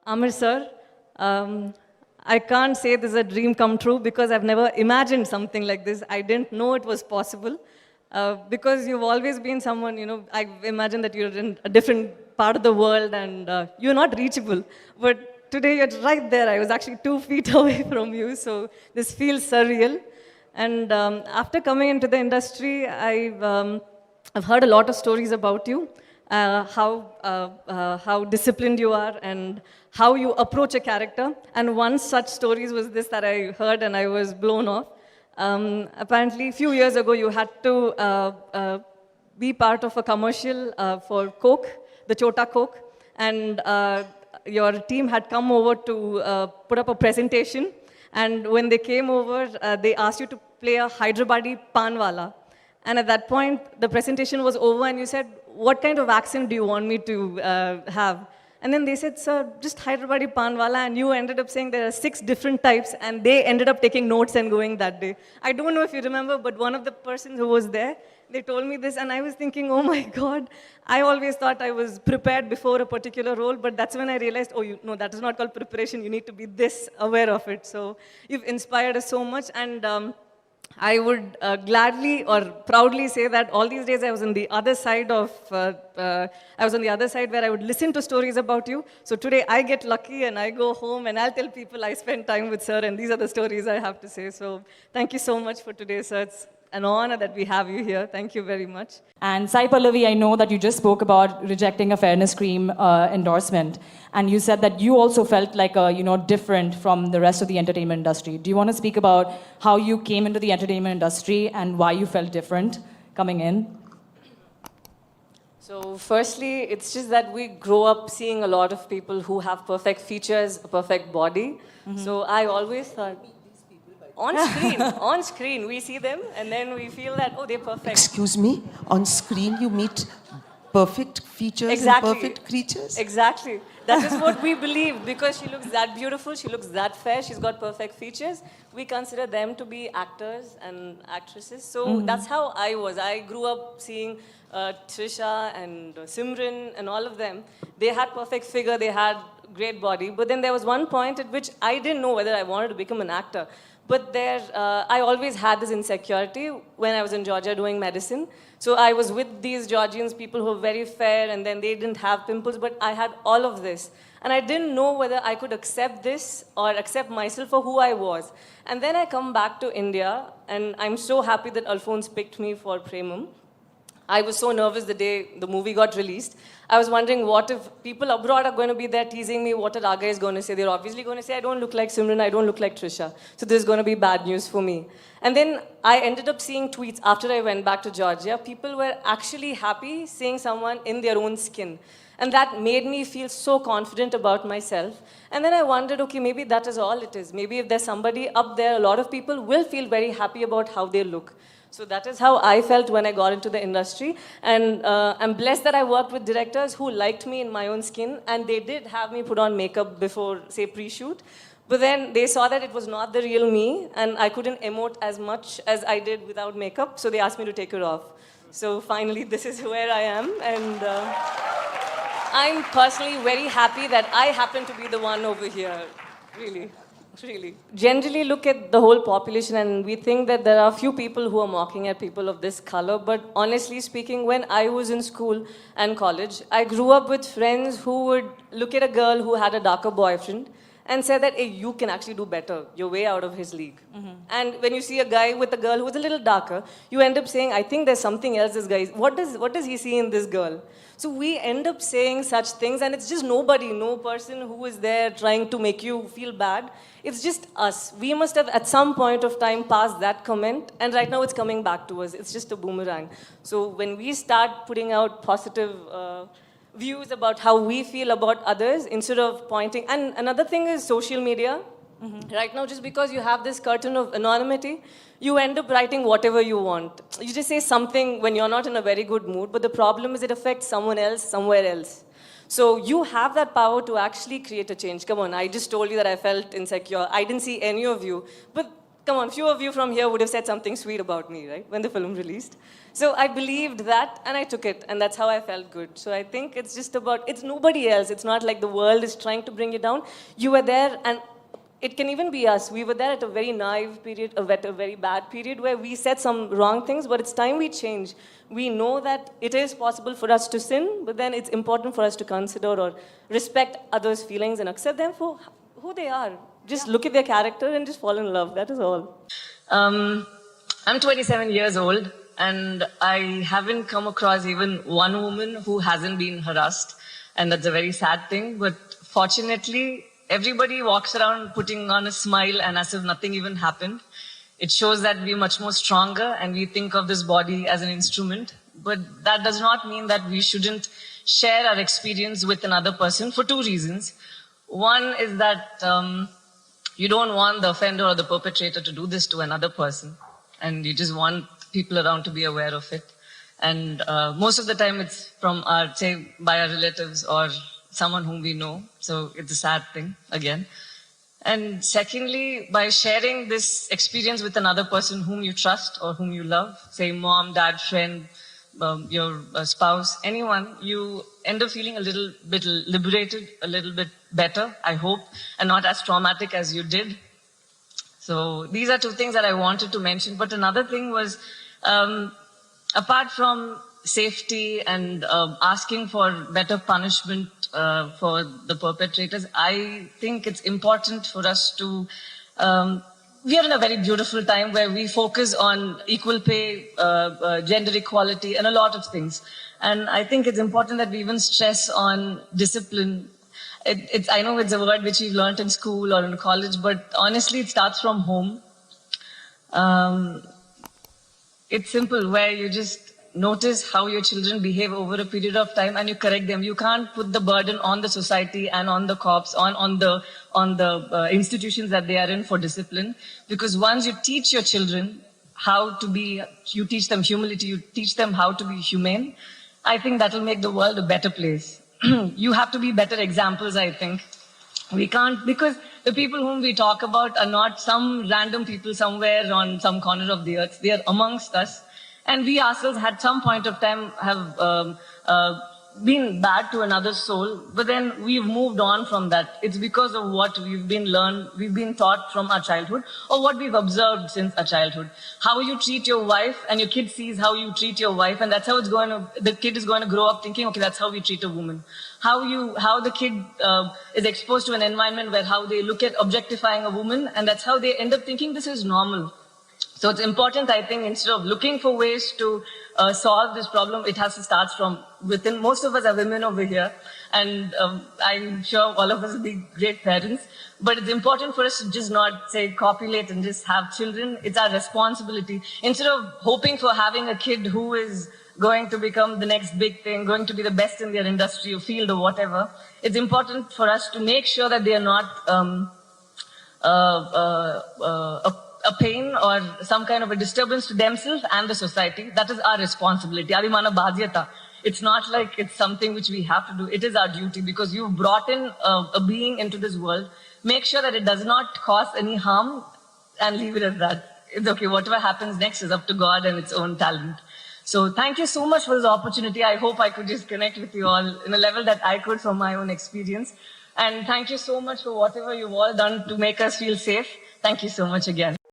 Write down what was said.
Amir sir, I can't say this is a dream come true because I've never imagined something like this. I didn't know it was possible. Because you've always been someone, I imagine that you're in a different part of the world and you're not reachable. But today you're right there. I was actually 2 feet away from you, so this feels surreal. And after coming into the industry, I've heard a lot of stories about you, how disciplined you are and how you approach a character. And one such stories was this that I heard and I was blown off. Apparently, a few years ago, you had to be part of a commercial for Coke, the Chota Coke, and your team had come over to put up a presentation. And when they came over, they asked you to play a Hyderabadi panwala. And at that point, the presentation was over, and you said, "What kind of accent do you want me to have?" And then they said, "Sir, just Hyderabadi panwala," and you ended up saying there are 6 different types, and they ended up taking notes and going that day. I don't know if you remember, but one of the persons who was there, they told me this, and I was thinking, oh my God, I always thought I was prepared before a particular role, but that's when I realized, no, that is not called preparation. You need to be this aware of it. So you've inspired us so much, and I would gladly or proudly say that all these days I was on the other side where I would listen to stories about you. So today I get lucky and I go home and I'll tell people I spent time with sir, and these are the stories I have to say. So thank you so much for today, sir. It's an honor that we have you here. Thank you very much. And Sai Pallavi, I know that you just spoke about rejecting a fairness cream endorsement, and you said that you also felt like different from the rest of the entertainment industry. Do you want to speak about how you came into the entertainment industry and why you felt different coming in? So firstly, it's just that we grow up seeing a lot of people who have perfect features, a perfect body. Mm-hmm. So I always thought, on screen, we see them and then we feel that, they're perfect. Excuse me? On screen you meet perfect features Exactly. and perfect creatures? Exactly. That is what we believe, because she looks that beautiful, she looks that fair, she's got perfect features. We consider them to be actors and actresses. So that's how I was. I grew up seeing Trisha and Simran and all of them. They had perfect figure, they had great body. But then there was one point at which I didn't know whether I wanted to become an actor. But I always had this insecurity when I was in Georgia doing medicine. So I was with these Georgians, people who were very fair, and then they didn't have pimples, but I had all of this. And I didn't know whether I could accept this or accept myself for who I was. And then I come back to India, and I'm so happy that Alphonse picked me for Premam. I was so nervous the day the movie got released. I was wondering, what if people abroad are going to be there teasing me, what are Raga is going to say? They're obviously going to say, I don't look like Simran, I don't look like Trisha. So this is going to be bad news for me. And then I ended up seeing tweets after I went back to Georgia. People were actually happy seeing someone in their own skin. And that made me feel so confident about myself. And then I wondered, okay, maybe that is all it is. Maybe if there's somebody up there, a lot of people will feel very happy about how they look. So that is how I felt when I got into the industry. And I'm blessed that I worked with directors who liked me in my own skin, and they did have me put on makeup before, say, pre-shoot. But then they saw that it was not the real me, and I couldn't emote as much as I did without makeup, so they asked me to take it off. So finally, this is where I am, and I'm personally very happy that I happen to be the one over here, really. Really. Generally look at the whole population and we think that there are few people who are mocking at people of this color, but honestly speaking, when I was in school and college, I grew up with friends who would look at a girl who had a darker boyfriend and say that, hey, you can actually do better. You're way out of his league. And when you see a guy with a girl who's a little darker, you end up saying, I think there's something else this guy is. What does he see in this girl? So we end up saying such things, and it's just no person who is there trying to make you feel bad. It's just us. We must have at some point of time passed that comment, and right now it's coming back to us. It's just a boomerang. So when we start putting out positive views about how we feel about others instead of pointing, and another thing is social media. Right now, just because you have this curtain of anonymity, you end up writing whatever you want. You just say something when you're not in a very good mood, but the problem is it affects someone else somewhere else. So you have that power to actually create a change. Come on, I just told you that I felt insecure. I didn't see any of you. But come on, few of you from here would have said something sweet about me, right, when the film released. So I believed that and I took it, and that's how I felt good. So I think it's just about, it's nobody else. It's not like the world is trying to bring you down. You were there, and it can even be us. We were there at a very naive period, at a very bad period where we said some wrong things, but it's time we change. We know that it is possible for us to sin, but then it's important for us to consider or respect others' feelings and accept them for who they are. Just look at their character and just fall in love. That is all. I'm 27 years old, and I haven't come across even one woman who hasn't been harassed. And that's a very sad thing. But fortunately, everybody walks around putting on a smile and as if nothing even happened. It shows that we're much more stronger and we think of this body as an instrument. But that does not mean that we shouldn't share our experience with another person for two reasons. One is that you don't want the offender or the perpetrator to do this to another person, and you just want people around to be aware of it. And most of the time it's from our, say, by our relatives or someone whom we know. So it's a sad thing, again. And secondly, by sharing this experience with another person whom you trust or whom you love, say mom, dad, friend, your spouse, anyone, you end up feeling a little bit liberated, a little bit better, I hope, and not as traumatic as you did. So these are two things that I wanted to mention. But another thing was, apart from safety and asking for better punishment for the perpetrators, I think it's important for us to we are in a very beautiful time where we focus on equal pay, gender equality, and a lot of things. And I think it's important that we even stress on discipline. I know it's a word which we've learned in school or in college, but honestly, it starts from home. It's simple, where you just notice how your children behave over a period of time and you correct them. You can't put the burden on the society and on the cops, on the institutions that they are in for discipline. Because once you teach your children how to be, you teach them humility, you teach them how to be humane, I think that will make the world a better place. You have to be better examples, I think. We can't, because the people whom we talk about are not some random people somewhere on some corner of the earth. They are amongst us. And we ourselves at some point of time have been bad to another's soul, but then we've moved on from that. It's because of what we've been taught from our childhood, or what we've observed since our childhood. How you treat your wife, and your kid sees how you treat your wife, and that's how the kid is going to grow up thinking, okay, that's how we treat a woman. How the kid is exposed to an environment where how they look at objectifying a woman, and that's how they end up thinking this is normal. So it's important, I think, instead of looking for ways to solve this problem, it has to start from within. Most of us are women over here, and I'm sure all of us will be great parents. But it's important for us to just not, say, copulate and just have children. It's our responsibility. Instead of hoping for having a kid who is going to become the next big thing, going to be the best in their industry or field or whatever, it's important for us to make sure that they are not a pain or some kind of a disturbance to themselves and the society. That is our responsibility. Adimana bhadyata. It's not like it's something which we have to do. It is our duty, because you've brought in a being into this world. Make sure that it does not cause any harm and leave it at that. It's okay. Whatever happens next is up to God and its own talent. So thank you so much for this opportunity. I hope I could just connect with you all in a level that I could from my own experience. And thank you so much for whatever you've all done to make us feel safe. Thank you so much again.